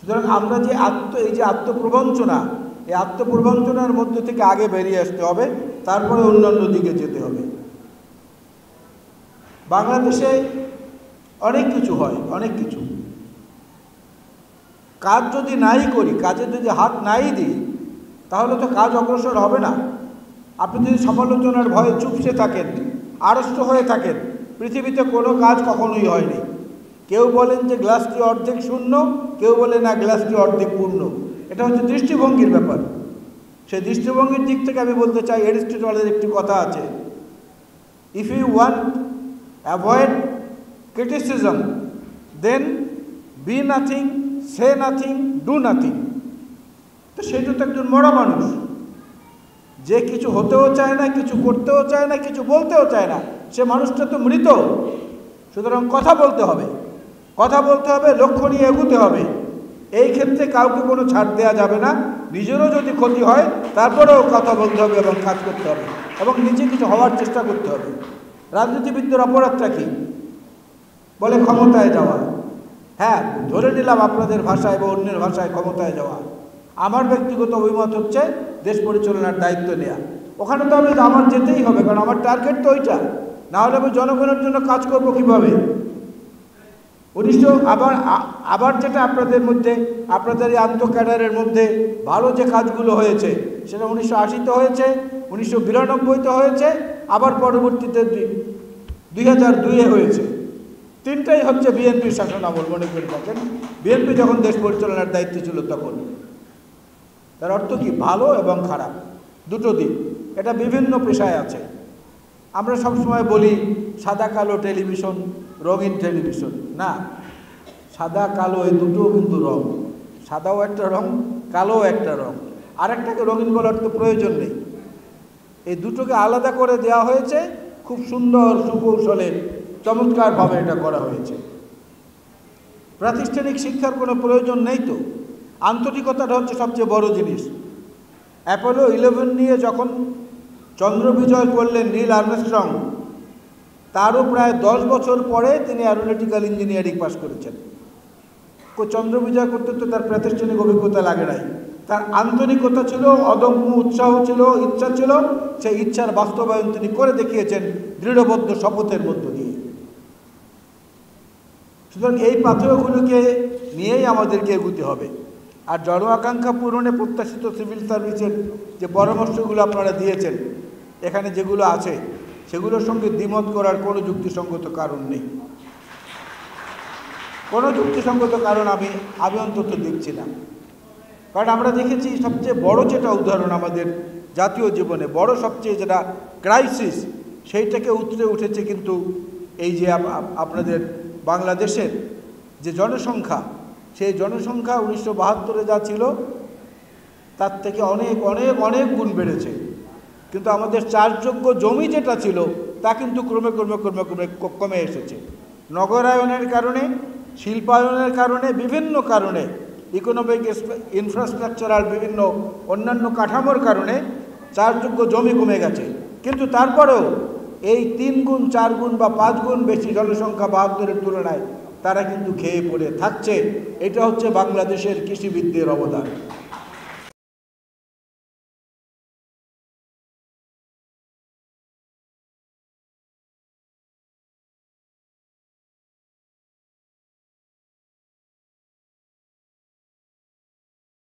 সুতরাং আমরা যে এই যে আত্মপ্রবঞ্চনা, এই আত্মপ্রবঞ্চনার মধ্যে থেকে আগে বেরিয়ে আসতে হবে, তারপরে অন্যান্য দিকে যেতে হবে। বাংলাদেশে অনেক কিছু হয়, অনেক কিছু। কাজ যদি নাই করি, কাজে যদি হাত নাই দিই, তাহলে তো কাজ অগ্রসর হবে না। আপনি যদি সমালোচনার ভয়ে চুপসে থাকেন, আড়ষ্ট হয়ে থাকেন, পৃথিবীতে কোনো কাজ কখনোই হয়নি। কেউ বলেন যে গ্লাসটি অর্ধেক শূন্য, কেউ বলে না গ্লাসটি অর্ধেক পূর্ণ। এটা হচ্ছে দৃষ্টিভঙ্গির ব্যাপার। সেই দৃষ্টিভঙ্গির দিক থেকে আমি বলতে চাই, অ্যারিস্টটলের একটি কথা আছে, if you want avoid criticism then be nothing, say nothing, do nothing. তো সেটা তো একজন মরা মানুষ, যে কিছু হতেও চায় না, কিছু করতেও চায় না, কিছু বলতেও চায় না, সে মানুষটা তো মৃত। সুতরাং কথা বলতে হবে, কথা বলতে হবে, লক্ষ্য নিয়ে এগোতে হবে। এই ক্ষেত্রে কাউকে কোনো ছাড় দেওয়া যাবে না। নিজেরও যদি ক্ষতি হয়, তারপরেও কথা বলতে হবে এবং কাজ করতে হবে এবং নিজে কিছু হওয়ার চেষ্টা করতে হবে। রাজনীতিবিদদের অপরাধটা কি? বলে ক্ষমতায় যাওয়া। হ্যাঁ, ধরে নিলাম আপনাদের ভাষায় বা অন্যের ভাষায় ক্ষমতায় যাওয়া। আমার ব্যক্তিগত অভিমত হচ্ছে দেশ পরিচালনার দায়িত্ব নেওয়া। ওখানে তো আমার যেতেই হবে, কারণ আমার টার্গেট তো ওইটা। না হলে আমি জনগণের জন্য কাজ করবো কীভাবে? আবার যেটা আপনাদের মধ্যে, আপনাদের এই আন্তঃক্যাডারের মধ্যে ভালো যে কাজগুলো হয়েছে, সেটা 1980-তে হয়েছে, 1992-তে হয়েছে, আবার পরবর্তীতে 2002-এ হয়েছে। তিনটাই হচ্ছে বিএনপির শাসন আমল। মনে করে থাকেন, বিএনপি যখন দেশ পরিচালনার দায়িত্ব ছিল তখন। তার অর্থ কি? ভালো এবং খারাপ দুটো দিক। এটা বিভিন্ন পেশায় আছে। আমরা সবসময় বলি সাদা কালো টেলিভিশন, রঙিন টেলিভিশন। না, সাদা কালো এই দুটোও কিন্তু রং। সাদাও একটা রং, কালোও একটা রং। আরেকটাকে রঙিন বলার তো প্রয়োজন নেই। এই দুটোকে আলাদা করে দেওয়া হয়েছে, খুব সুন্দর সুকৌশলে, চমৎকারভাবে এটা করা হয়েছে। প্রাতিষ্ঠানিক শিক্ষার কোনো প্রয়োজন নেই তো। আন্তরিকতাটা হচ্ছে সবচেয়ে বড় জিনিস। অ্যাপোলো 11 নিয়ে যখন চন্দ্র বিজয় করলেন নীল আর্মস্ট্রং, তারও প্রায় 10 বছর পরে তিনি অ্যারোনটিক্যাল ইঞ্জিনিয়ারিং পাশ করেছেন। চন্দ্র বিজয় করতে তো তার প্রাতিষ্ঠানিক অভিজ্ঞতা লাগে নাই, তার আন্তরিকতা ছিল, অদম্য উৎসাহ ছিল, ইচ্ছা ছিল। সেই ইচ্ছার বাস্তবায়ন তিনি করে দেখিয়েছেন দৃঢ়বদ্ধ শপথের মধ্য দিয়ে। সুতরাং এই পাথরগুলোকে নিয়েই আমাদেরকে এগোতে হবে। আর জন আকাঙ্ক্ষা পূরণে প্রত্যাশিত সিভিল সার্ভিসের যে পরামর্শগুলো আপনারা দিয়েছেন, এখানে যেগুলো আছে সেগুলোর সঙ্গে দ্বিমত করার কোনো যুক্তিসঙ্গত কারণ নেই। কোনো যুক্তিসঙ্গত কারণ আমি অন্তত দেখছি না। কারণ আমরা দেখেছি সবচেয়ে বড় যেটা উদাহরণ আমাদের জাতীয় জীবনে, বড় সবচেয়ে যেটা ক্রাইসিস, সেইটাকে উতরে উঠেছে কিন্তু এই যে আপনাদের বাংলাদেশের যে জনসংখ্যা, সেই জনসংখ্যা 1972-এ যা ছিল তার থেকে অনেক অনেক অনেক গুণ বেড়েছে। কিন্তু আমাদের চাষযোগ্য জমি যেটা ছিল তা কিন্তু ক্রমে ক্রমে ক্রমে ক্রমে কমে এসেছে। নগরায়নের কারণে, শিল্পায়নের কারণে, বিভিন্ন কারণে, ইকোনমিক ইনফ্রাস্ট্রাকচারাল বিভিন্ন অন্যান্য কাঠামোর কারণে চাষযোগ্য জমি কমে গেছে। কিন্তু তারপরেও এই 3 গুণ 4 গুণ বা 5 গুণ বেশি জনসংখ্যা 72-এর তুলনায় তারা কিন্তু খেয়ে পড়ে থাকছে। এটা হচ্ছে বাংলাদেশের কৃষিবিদদের অবদান।